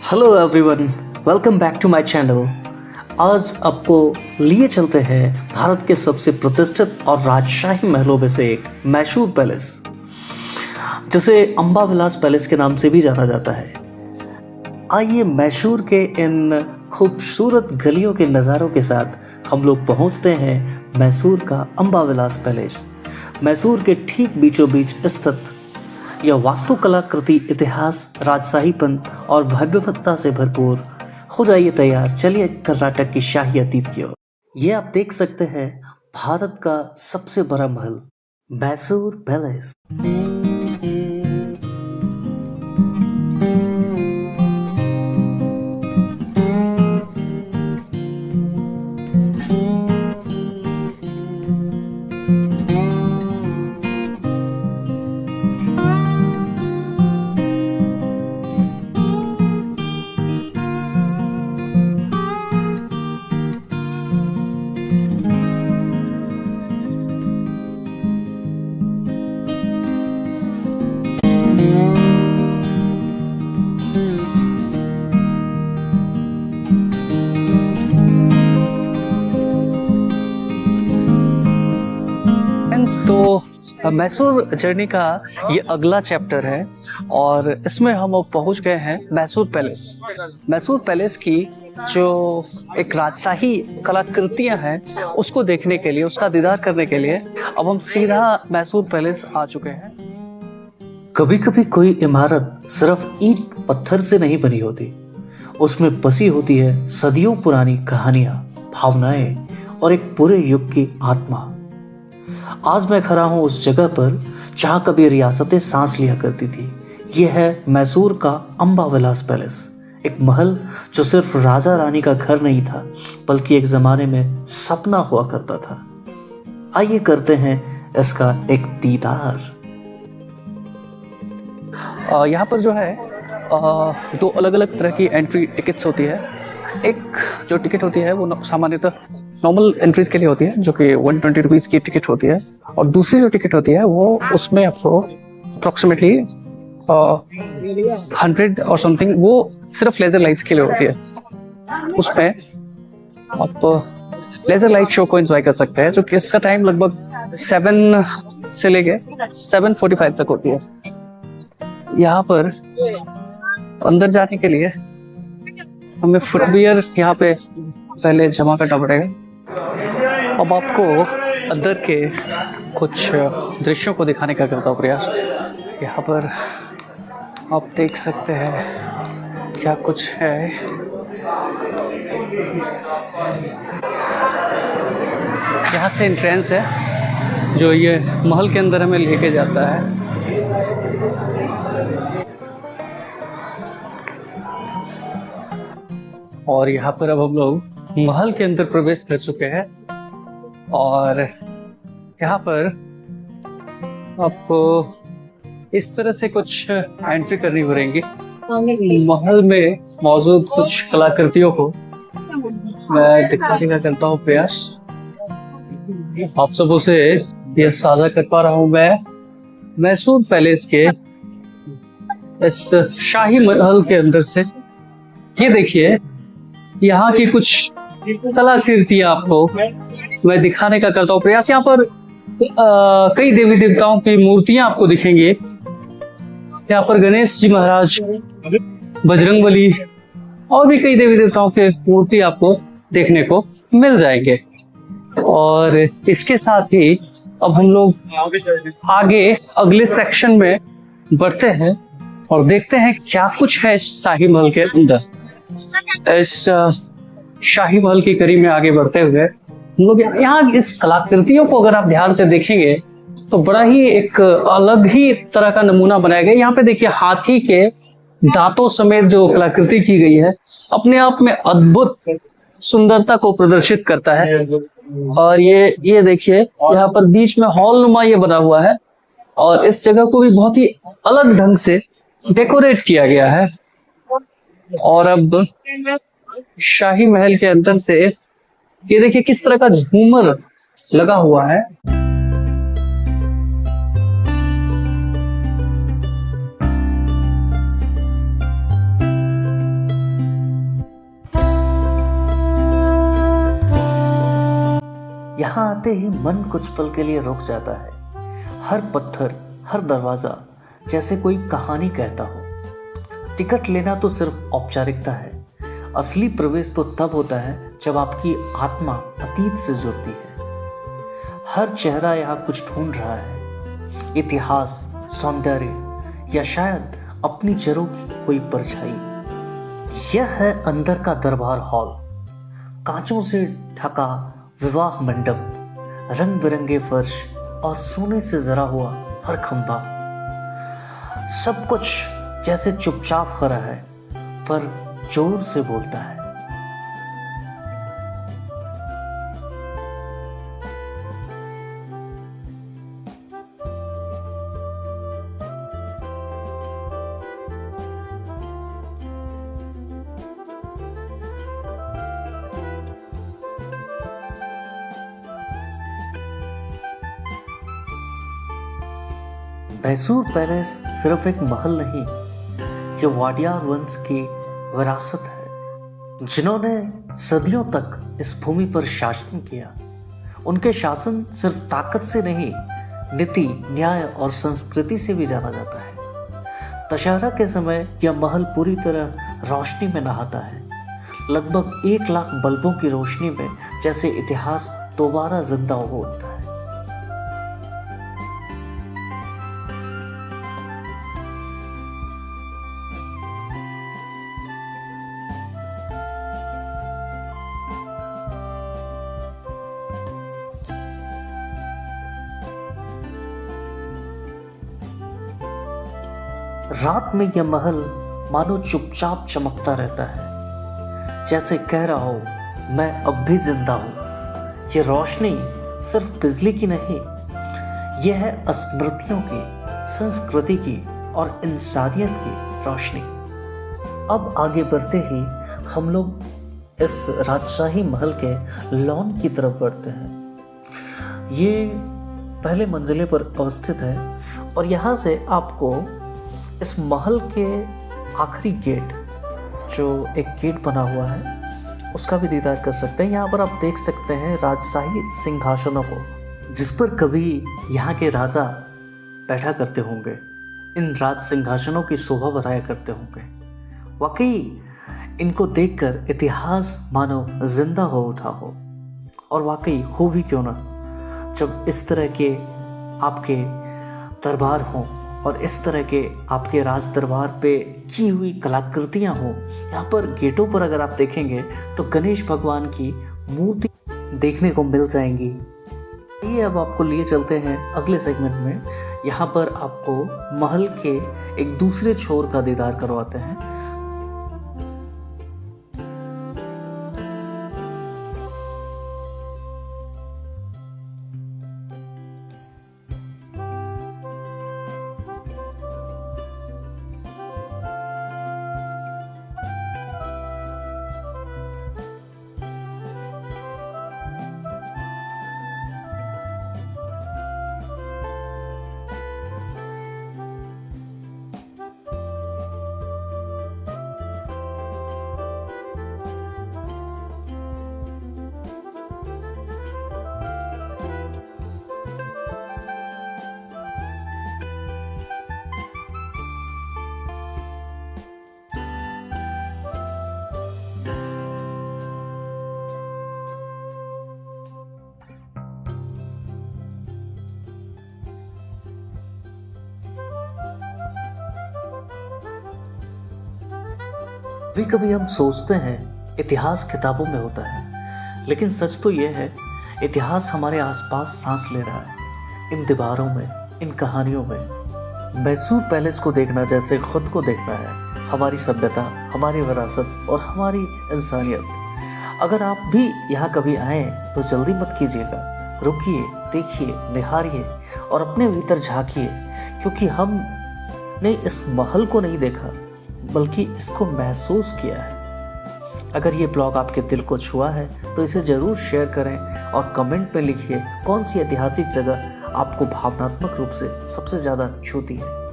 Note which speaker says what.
Speaker 1: Hello everyone, welcome back to my channel. आज आपको लिए चलते हैं भारत के सबसे प्रतिष्ठित और राजशाही महलों में से एक मैसूर पैलेस, जिसे अम्बा विलास पैलेस के नाम से भी जाना जाता है। आइए मैसूर के इन खूबसूरत गलियों के नज़ारों के साथ हम लोग पहुंचते हैं मैसूर का अम्बा विलास पैलेस। मैसूर के ठीक बीचों बीच स्थित यह वास्तुकला कृति इतिहास, राजशाहीपन और भव्यता से भरपूर। हो जाइए तैयार, चलिए कर्नाटक की शाही अतीत की ओर। ये आप देख सकते हैं भारत का सबसे बड़ा महल मैसूर पैलेस। तो मैसूर जर्नी का ये अगला चैप्टर है और इसमें हम अब पहुंच गए हैं मैसूर पैलेस। मैसूर पैलेस की जो एक राजशाही कलाकृतियां हैं उसको देखने के लिए, उसका दीदार करने के लिए अब हम सीधा मैसूर पैलेस आ चुके हैं। कभी कभी कोई इमारत सिर्फ ईंट पत्थर से नहीं बनी होती, उसमें बसी होती है सदियों पुरानी कहानियां, भावनाएं और एक पूरे युग की आत्मा। आज मैं खड़ा हूं उस जगह पर जहां कभी रियासतें सांस लिया करती थी। यह है मैसूर का अम्बा विलास पैलेस, एक महल जो सिर्फ राजा रानी का घर नहीं था, बल्कि एक जमाने में सपना हुआ करता था। आइए करते हैं इसका एक दीदार। यहाँ पर जो है दो अलग अलग तरह की एंट्री टिकट्स होती है। एक जो टिकट होती है वो सामान्यतः नॉर्मल एंट्रीज के लिए होती है, जो कि 120 रुपीज़ की टिकट होती है, और दूसरी जो टिकट होती है वो उसमें आपको अप्रॉक्सीमेटली 100 और समथिंग, वो सिर्फ लेजर लाइट्स के लिए होती है। उसमें आप लेजर लाइट शो को एंजॉय कर सकते हैं, जो कि इसका टाइम लगभग 7 से लेके 7:45 तक होती है। यहाँ पर अंदर जाने के लिए हमें फुटवियर यहाँ पे पहले जमा करना पड़ेगा। अब आपको अंदर के कुछ दृश्यों को दिखाने का करता हूँ प्रयास। यहाँ पर आप देख सकते हैं क्या कुछ है। यहाँ से एंट्रेंस है जो ये महल के अंदर हमें लेके जाता है। और यहाँ पर अब हम लोग महल के अंदर प्रवेश कर चुके हैं और यहाँ पर आपको इस तरह से कुछ एंट्री करनी पड़ेगी। महल में मौजूद कुछ कलाकृतियों को मैं दिखाने का करता हूँ प्रयास। आप सबों से यह साझा कर पा रहा हूँ मैं मैसूर पैलेस के इस शाही महल के अंदर से। ये देखिए, यहाँ की कुछ कलाकृतियां आपको मैं दिखाने का करता हूँ प्रयास। यहाँ पर कई देवी देवताओं की मूर्तियां आपको दिखेंगी। यहाँ पर गणेश जी महाराज, बजरंगबली और भी कई देवी देवताओं के मूर्ति आपको देखने को मिल जाएंगे। और इसके साथ ही अब हम लोग आगे अगले सेक्शन में बढ़ते हैं और देखते हैं क्या कुछ है इस शाही महल के अंदर। इस शाही महल की कड़ी में आगे बढ़ते हुए हम लोग यहाँ इस कलाकृतियों को अगर आप ध्यान से देखेंगे तो बड़ा ही एक अलग ही तरह का नमूना बनाया गया। यहाँ पे देखिए, हाथी के दांतों समेत जो कलाकृति की गई है अपने आप में अद्भुत सुंदरता को प्रदर्शित करता है। और ये देखिए, यहाँ पर बीच में हॉल नुमा ये बना हुआ है और इस जगह को भी बहुत ही अलग ढंग से डेकोरेट किया गया है। और अब शाही महल के अंदर से ये देखिए किस तरह का झूमर लगा हुआ है।
Speaker 2: यहाँ आते ही मन कुछ पल के लिए रुक जाता है। हर पत्थर, हर दरवाज़ा जैसे कोई कहानी कहता हो। टिकट लेना तो सिर्फ औपचारिकता है, असली प्रवेश तो तब होता है जब आपकी आत्मा अतीत से जुड़ती है। हर चेहरा यहाँ कुछ ढूंढ रहा है, इतिहास, सौंदर्य या शायद अपनी जड़ों की कोई परछाई। यह है अंदर का दरबार हॉल। कांचों से ढका विवाह मंडप, रंग बिरंगे फर्श और सोने से जरा हुआ हर खंभा। सब कुछ जैसे चुपचाप खड़ा है पर जोर से बोलता है। मैसूर पैलेस सिर्फ एक महल नहीं, ये वाडियार वंश की विरासत है, जिन्होंने सदियों तक इस भूमि पर शासन किया। उनके शासन सिर्फ ताकत से नहीं, नीति, न्याय और संस्कृति से भी जाना जाता है। दशहरा के समय यह महल पूरी तरह रोशनी में नहाता है, लगभग 1 लाख बल्बों की रोशनी में, जैसे इतिहास दोबारा जिंदा हो उठता है। रात में यह महल मानो चुपचाप चमकता रहता है, जैसे कह रहा हो मैं अब भी जिंदा हूं। यह रोशनी सिर्फ बिजली की नहीं, यह है स्मृतियों की, संस्कृति की और इंसानियत की रोशनी। अब आगे बढ़ते ही हम लोग इस राजशाही महल के लॉन की तरफ बढ़ते हैं। ये पहले मंजिले पर अवस्थित है और यहाँ से आपको इस महल के आखिरी गेट, जो एक गेट बना हुआ है, उसका भी दीदार कर सकते हैं। यहाँ पर आप देख सकते हैं राजशाही सिंहासनों को, जिस पर कभी यहाँ के राजा बैठा करते होंगे। इन राज सिंहासनों की शोभा बढ़ाया करते होंगे। वाकई इनको देखकर इतिहास मानो जिंदा हो उठा हो। और वाकई हो भी क्यों ना, जब इस तरह के आपके दरबार हों और इस तरह के आपके राज दरबार पे की हुई कलाकृतियाँ हों। यहाँ पर गेटों पर अगर आप देखेंगे तो गणेश भगवान की मूर्ति देखने को मिल जाएंगी। ये अब आपको लिए चलते हैं अगले सेगमेंट में। यहाँ पर आपको महल के एक दूसरे छोर का दीदार करवाते हैं। कभी कभी हम सोचते हैं इतिहास किताबों में होता है, लेकिन सच तो यह है इतिहास हमारे आसपास सांस ले रहा है, इन दीवारों में, इन कहानियों में। मैसूर पैलेस को देखना जैसे खुद को देखना है, हमारी सभ्यता, हमारी विरासत और हमारी इंसानियत। अगर आप भी यहाँ कभी आए तो जल्दी मत कीजिएगा, रुकिए, देखिए, निहारिए और अपने भीतर झांकिए, क्योंकि हमने इस महल को नहीं देखा बल्कि इसको महसूस किया है। अगर ये ब्लॉग आपके दिल को छुआ है तो इसे ज़रूर शेयर करें और कमेंट में लिखिए कौन सी ऐतिहासिक जगह आपको भावनात्मक रूप से सबसे ज़्यादा छूती है।